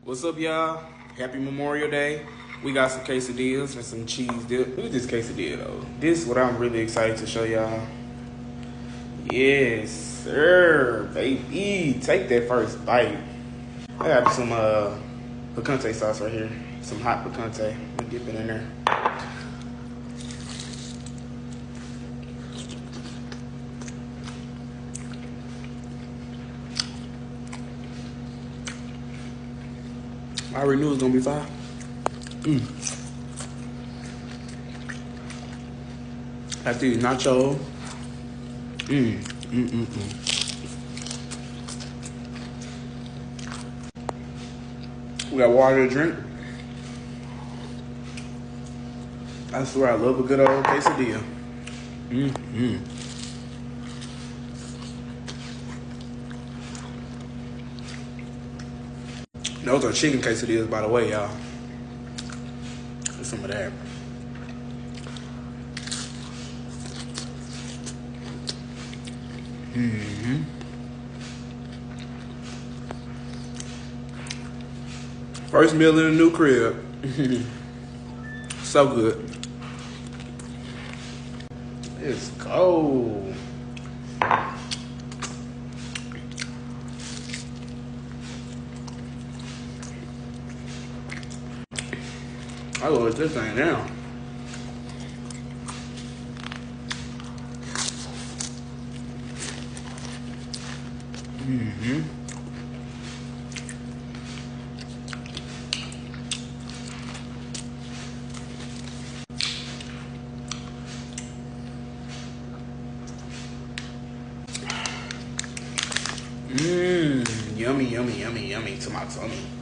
What's up, y'all? Happy Memorial Day. We got some quesadillas and some cheese dip. Look at this quesadilla, though. This is what I'm really excited to show y'all. Yes, sir, baby. Take that first bite. I got some picante sauce right here. Some hot picante. I'm dip it in there. I already knew it was gonna be fire. After these nacho. We got water to drink. I swear I love a good old quesadilla. Those are chicken quesadillas, by the way, y'all. Get some of that. First meal in the new crib. So good. Let's go. I go with this thing now. Yummy, yummy, yummy, yummy to my tummy.